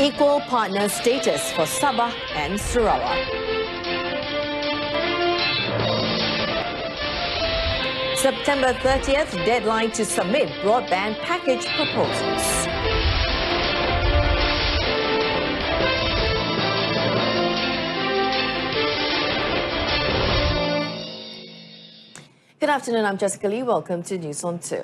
Equal partner status for Sabah and Sarawak. September 30th, deadline to submit broadband package proposals. Good afternoon, I'm Jessica Lee. Welcome to News on 2.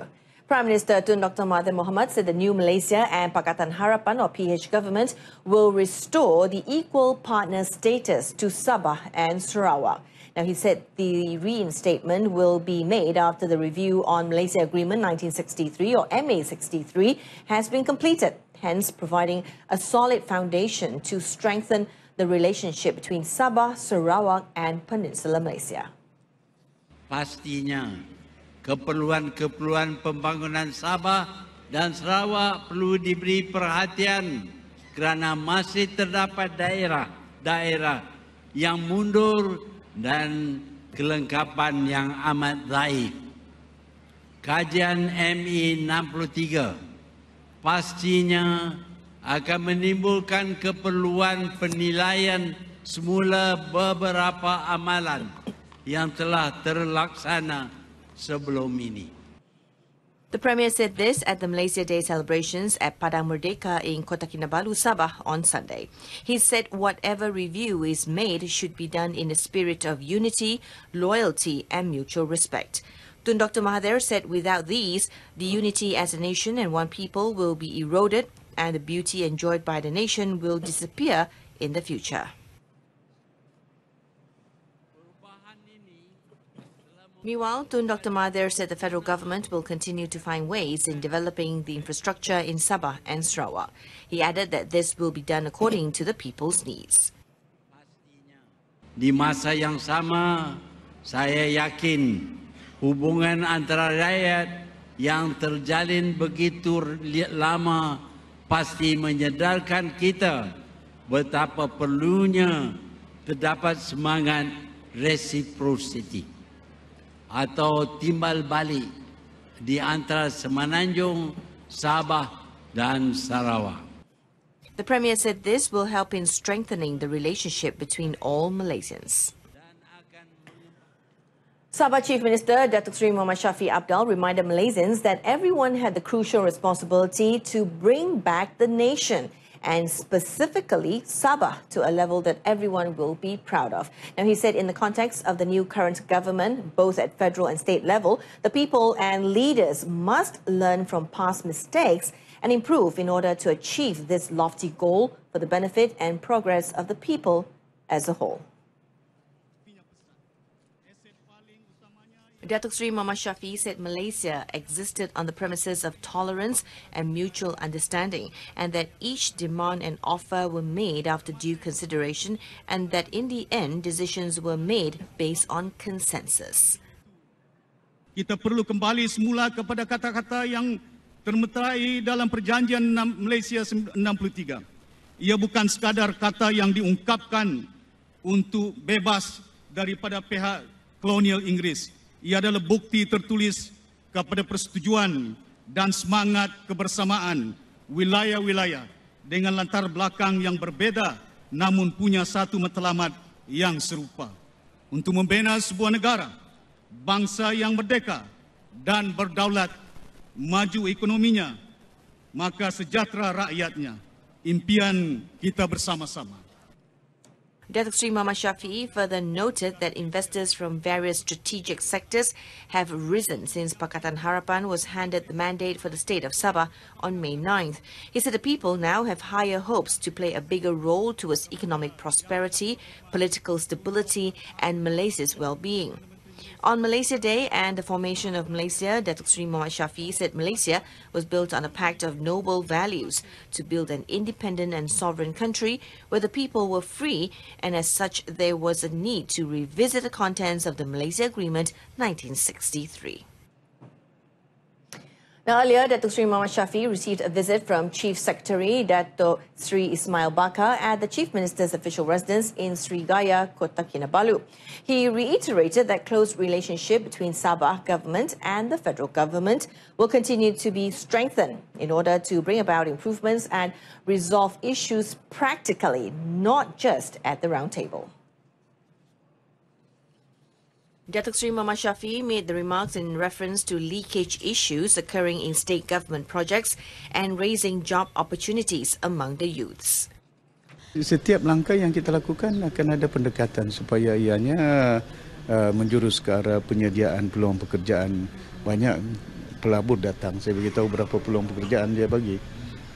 Prime Minister Tun Dr. Mahathir Mohamad said the new Malaysia and Pakatan Harapan or PH government will restore the equal partner status to Sabah and Sarawak. Now, he said the reinstatement will be made after the review on Malaysia Agreement 1963 or MA63 has been completed, hence providing a solid foundation to strengthen the relationship between Sabah, Sarawak and Peninsular Malaysia. Pastinya keperluan pembangunan Sabah dan Sarawak perlu diberi perhatian kerana masih terdapat daerah yang mundur dan kelengkapan yang amat zaif. Kajian MI 63 pastinya akan menimbulkan keperluan penilaian semula beberapa amalan yang telah terlaksana sebelum ini. The Premier said this at the Malaysia Day celebrations at Padang Merdeka in Kota Kinabalu, Sabah on Sunday. He said whatever review is made should be done in a spirit of unity, loyalty and mutual respect. Tun Dr. Mahathir said without these, the unity as a nation and one people will be eroded and the beauty enjoyed by the nation will disappear in the future. Meanwhile, Tun Dr. Mahathir said the federal government will continue to find ways in developing the infrastructure in Sabah and Sarawak. He added that this will be done according to the people's needs. Di masa yang sama, saya yakin hubungan antara rakyat yang terjalin begitu lama pasti menyedarkan kita betapa perlunya terdapat semangat reciprocity atau timbal balik di antara Semenanjung, Sabah dan Sarawak. The Premier said this will help in strengthening the relationship between all Malaysians. Sabah Chief Minister Datuk Seri Muhammad Shafie Apdal reminded Malaysians that everyone had the crucial responsibility to bring back the nation, and specifically Sabah, to a level that everyone will be proud of. Now, he said in the context of the new current government, both at federal and state level, the people and leaders must learn from past mistakes and improve in order to achieve this lofty goal for the benefit and progress of the people as a whole. Datuk Seri Muhammad Shafie said Malaysia existed on the premises of tolerance and mutual understanding, and that each demand and offer were made after due consideration, and that in the end decisions were made based on consensus. Kita perlu kembali semula kepada kata-kata yang termeterai dalam perjanjian Malaysia 63. Ia bukan sekadar kata yang diungkapkan untuk bebas daripada pihak kolonial Inggeris. Ia adalah bukti tertulis kepada persetujuan dan semangat kebersamaan wilayah-wilayah dengan latar belakang yang berbeza namun punya satu matlamat yang serupa untuk membina sebuah negara, bangsa yang merdeka dan berdaulat, maju ekonominya, maka sejahtera rakyatnya, impian kita bersama-sama. Datuk Seri Muhammad Shafie further noted that investors from various strategic sectors have risen since Pakatan Harapan was handed the mandate for the state of Sabah on May 9th. He said the people now have higher hopes to play a bigger role towards economic prosperity, political stability and Malaysia's well-being. On Malaysia Day and the formation of Malaysia, Datuk Seri Muhammad Shafie said Malaysia was built on a pact of noble values to build an independent and sovereign country where the people were free, and as such there was a need to revisit the contents of the Malaysia Agreement 1963. Now, earlier, Datuk Sri Muhammad Shafee received a visit from Chief Secretary Datuk Sri Ismail Bakar at the Chief Minister's official residence in Srigaya, Kota Kinabalu. He reiterated that close relationship between Sabah government and the federal government will continue to be strengthened in order to bring about improvements and resolve issues practically, not just at the round table. Datuk Sri Muhammad Shafee made the remarks in reference to leakage issues occurring in state government projects and raising job opportunities among the youths. Setiap langkah yang kita lakukan akan ada pendekatan supaya ianya menjurus ke arah penyediaan peluang pekerjaan. Banyak pelabur datang, saya beritahu berapa peluang pekerjaan dia bagi.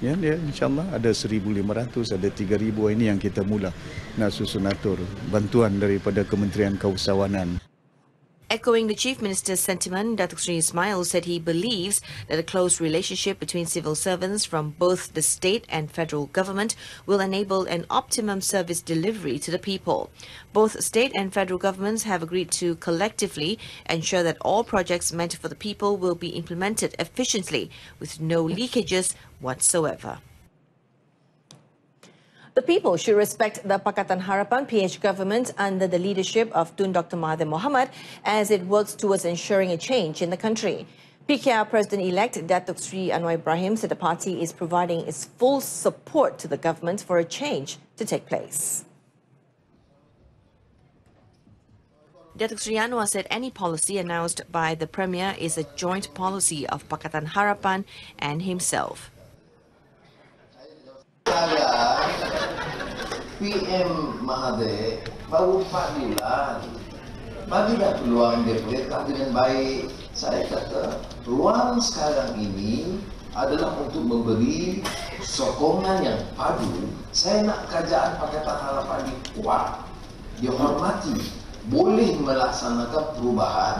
Ya, dia insyaAllah ada 1,500, ada 3,000, ini yang kita mula nak susun atur bantuan daripada Kementerian Keusahawanan. Echoing the Chief Minister's sentiment, Datuk Sri Ismail said he believes that a close relationship between civil servants from both the state and federal government will enable an optimum service delivery to the people. Both state and federal governments have agreed to collectively ensure that all projects meant for the people will be implemented efficiently with no leakages whatsoever. The people should respect the Pakatan Harapan PH government under the leadership of Tun Dr. Mahathir Mohamad as it works towards ensuring a change in the country. PKR President-elect Datuk Sri Anwar Ibrahim said the party is providing its full support to the government for a change to take place. Datuk Sri Anwar said any policy announced by the Premier is a joint policy of Pakatan Harapan and himself. PM Mahathir baru 4 bulan. Bagi dah peluang dia perintah dengan baik. Saya kata ruang sekarang ini adalah untuk memberi sokongan yang padu. Saya nak kerajaan Pakatan Harapan ini kuat, dihormati, boleh melaksanakan perubahan.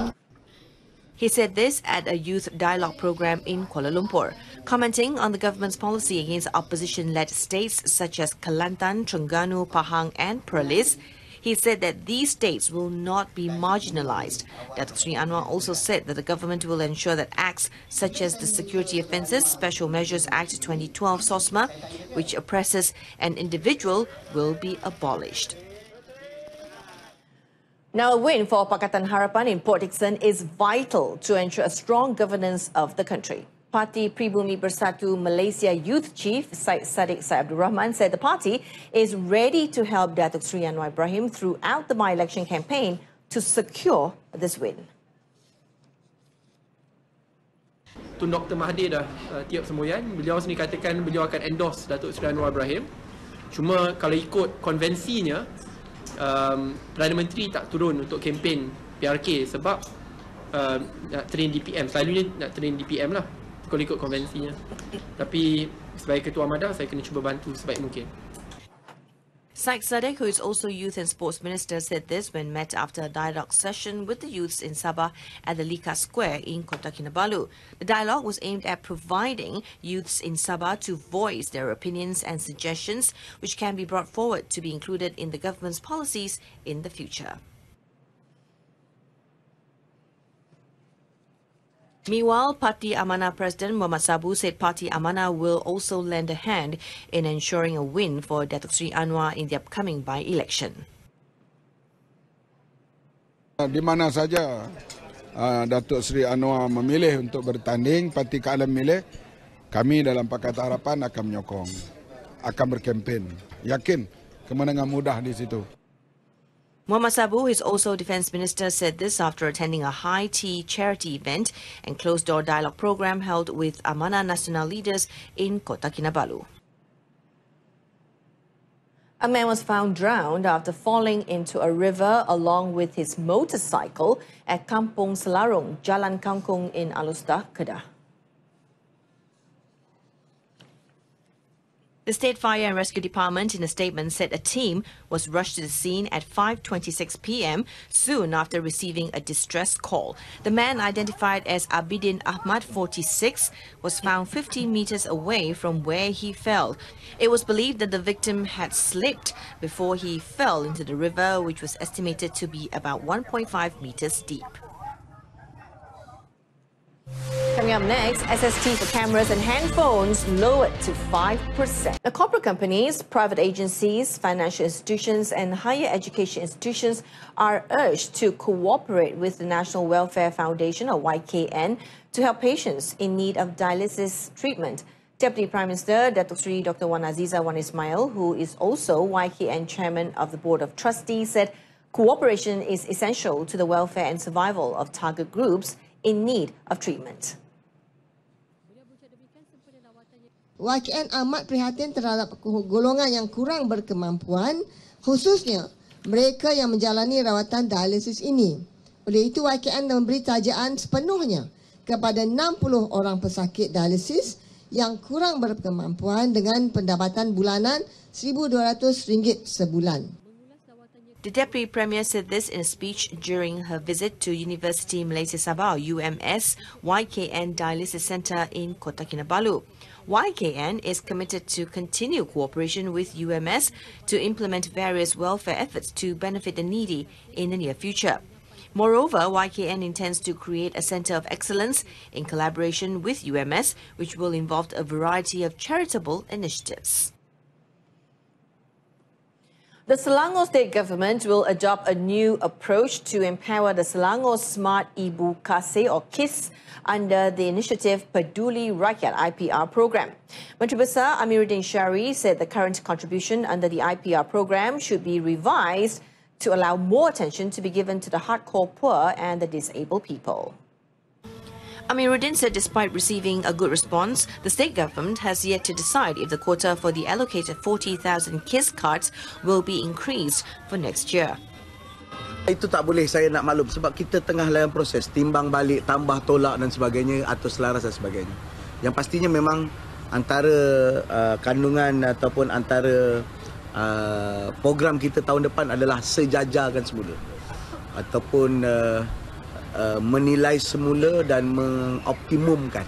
He said this at a youth dialogue program in Kuala Lumpur. Commenting on the government's policy against opposition-led states such as Kelantan, Terengganu, Pahang and Perlis, he said that these states will not be marginalised. Datuk Sri Anwar also said that the government will ensure that acts such as the Security Offences Special Measures Act 2012 SOSMA, which oppresses an individual, will be abolished. Now, a win for Pakatan Harapan in Port Dickson is vital to ensure a strong governance of the country. Parti Pribumi Bersatu Malaysia Youth Chief Syed Saddiq Syed Abdul Rahman said the party is ready to help Datuk Sri Anwar Ibrahim throughout the by-election campaign to secure this win. Tun Dr. Mahathir dah tiap semboyan. Beliau sendiri katakan beliau akan endorse Datuk Seri Anwar Ibrahim. Cuma kalau ikut konvensinya, Perdana Menteri tak turun untuk kempen PRK sebab nak train DPM. Selalunya nak train DPM lah kalau ikut konvensinya. Tapi sebagai Ketua Amadah, saya kena cuba bantu sebaik mungkin. Syed Saddiq, who is also Youth and Sports Minister, said this when met after a dialogue session with the youths in Sabah at the Lika Square in Kota Kinabalu. The dialogue was aimed at providing youths in Sabah to voice their opinions and suggestions which can be brought forward to be included in the government's policies in the future. Meanwhile, Parti Amanah President Muhammad Sabu said Parti Amanah will also lend a hand in ensuring a win for Datuk Sri Anwar in the upcoming by-election. Di mana saja Datuk Sri Anwar memilih untuk bertanding, parti keadaan memilih, kami dalam Pakatan Harapan akan menyokong, akan berkempen. Yakin kemenangan mudah di situ. Muhammad Sabu, his also Defence Minister, said this after attending a high tea charity event and closed-door dialogue program held with Amanah Nasional leaders in Kota Kinabalu. A man was found drowned after falling into a river along with his motorcycle at Kampung Selarong, Jalan Kangkung in Alustar, Kedah. The State Fire and Rescue Department in a statement said a team was rushed to the scene at 5:26 p.m. soon after receiving a distress call. The man, identified as Abidin Ahmad, 46, was found 15 meters away from where he fell. It was believed that the victim had slipped before he fell into the river, which was estimated to be about 1.5 meters deep. Coming up next, SST for cameras and handphones lowered to 5%. Now, corporate companies, private agencies, financial institutions and higher education institutions are urged to cooperate with the National Welfare Foundation, or YKN, to help patients in need of dialysis treatment. Deputy Prime Minister Datuk Seri Dr. Wan Aziza Wan Ismail, who is also YKN Chairman of the Board of Trustees, said cooperation is essential to the welfare and survival of target groups in need of treatment. YKN amat prihatin terhadap golongan yang kurang berkemampuan, khususnya mereka yang menjalani rawatan dialisis ini. Oleh itu, YKN memberi tajaan sepenuhnya kepada 60 orang pesakit dialisis yang kurang berkemampuan dengan pendapatan bulanan RM1,200 sebulan. The Deputy Premier said this in a speech during her visit to University Malaysia Sabah, UMS, YKN Dialysis Centre in Kota Kinabalu. YKN is committed to continue cooperation with UMS to implement various welfare efforts to benefit the needy in the near future. Moreover, YKN intends to create a centre of excellence in collaboration with UMS, which will involve a variety of charitable initiatives. The Selangor State Government will adopt a new approach to empower the Selangor Smart Ibu Kasih or KIS under the initiative Peduli Rakyat IPR program. Menteri Besar Amiruddin Syari said the current contribution under the IPR program should be revised to allow more attention to be given to the hardcore poor and the disabled people. Amiruddin said despite receiving a good response, the state government has yet to decide if the quota for the allocated 40,000 KIS cards will be increased for next year. Itu tak boleh saya nak maklum sebab kita tengah dalam proses timbang balik, tambah tolak dan sebagainya atau selaras dan sebagainya. Yang pastinya memang antara kandungan ataupun antara program kita tahun depan adalah sejajarkan semula ataupun menilai semula dan mengoptimumkan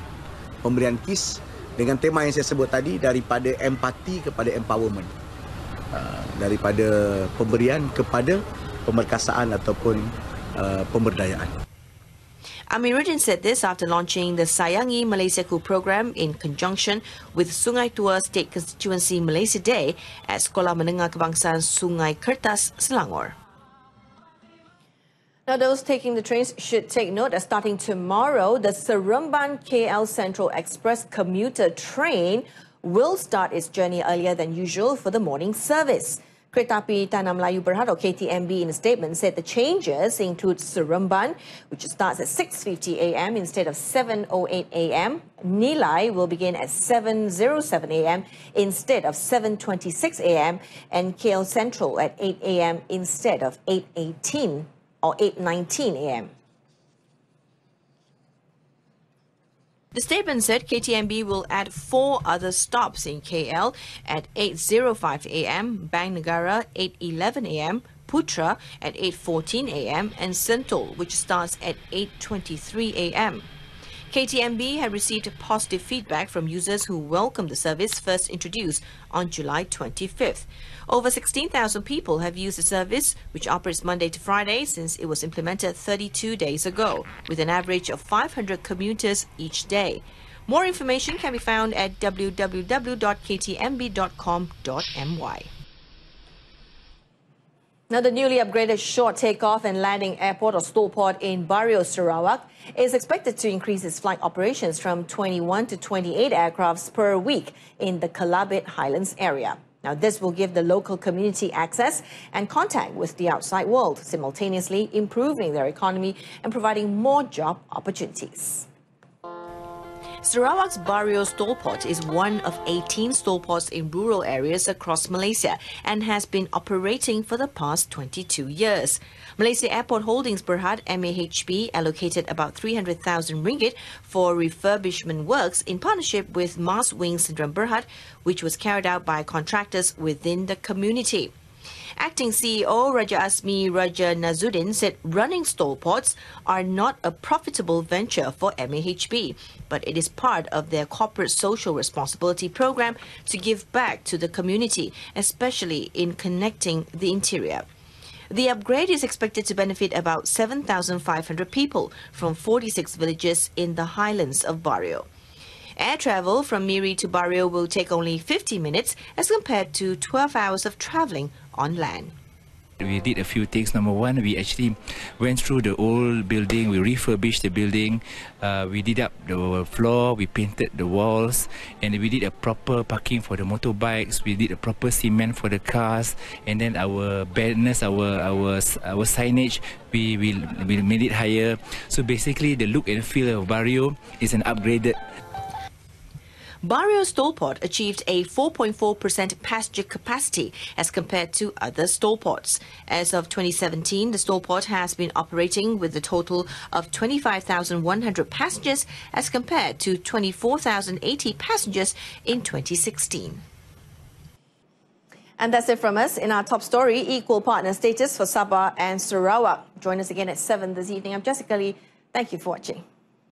pemberian KIS dengan tema yang saya sebut tadi, daripada empati kepada empowerment, daripada pemberian kepada pemerkasaan ataupun pemberdayaan. Amiruddin said this after launching the Sayangi Malaysiaku program in conjunction with Sungai Tua State Constituency Malaysia Day at Sekolah Menengah Kebangsaan Sungai Kertas, Selangor. Now, those taking the trains should take note that starting tomorrow, the Seremban KL Central Express commuter train will start its journey earlier than usual for the morning service. Kereta Api Tanah Melayu Berhad, or KTMB, in a statement said the changes include Seremban, which starts at 6:50 a.m. instead of 7:08 a.m. Nilai will begin at 7:07 a.m. instead of 7:26 a.m. and KL Central at 8 a.m. instead of 8:18 or 8:19 a.m. The statement said KTMB will add 4 other stops in KL at 8:05 a.m., Bang Negara 8:11 a.m., Putra at 8:14 a.m. and Sentul, which starts at 8:23 a.m. KTMB had received positive feedback from users who welcomed the service first introduced on July 25th. Over 16,000 people have used the service, which operates Monday to Friday since it was implemented 32 days ago, with an average of 500 commuters each day. More information can be found at www.ktmb.com.my. Now, the newly upgraded short takeoff and landing airport or stallport in Barrio Sarawak is expected to increase its flight operations from 21 to 28 aircrafts per week in the Kelabit Highlands area. Now, this will give the local community access and contact with the outside world, simultaneously improving their economy and providing more job opportunities. Sarawak's Barrio Stallport is one of 18 stallports in rural areas across Malaysia and has been operating for the past 22 years. Malaysia Airport Holdings Berhad MAHB allocated about 300,000 ringgit for refurbishment works in partnership with Mas Wing Syndrome Berhad, which was carried out by contractors within the community. Acting CEO Raja Asmi Raja Nazuddin said running stallports are not a profitable venture for MAHB, but it is part of their corporate social responsibility program to give back to the community, especially in connecting the interior. The upgrade is expected to benefit about 7,500 people from 46 villages in the highlands of Barrio. Air travel from Miri to Barrio will take only 50 minutes as compared to 12 hours of travelling on land. We did a few things. Number one, we actually went through the old building, we refurbished the building, we did up the floor, we painted the walls, and we did a proper parking for the motorbikes, we did a proper cement for the cars, and then our banners, our signage, we made it higher. So basically the look and feel of Barrio is an upgraded. Barrio's stall port achieved a 4.4% passenger capacity as compared to other stall ports. As of 2017, the stall port has been operating with a total of 25,100 passengers as compared to 24,080 passengers in 2016. And that's it from us in our top story, equal partner status for Sabah and Sarawak. Join us again at 7 this evening. I'm Jessica Lee. Thank you for watching.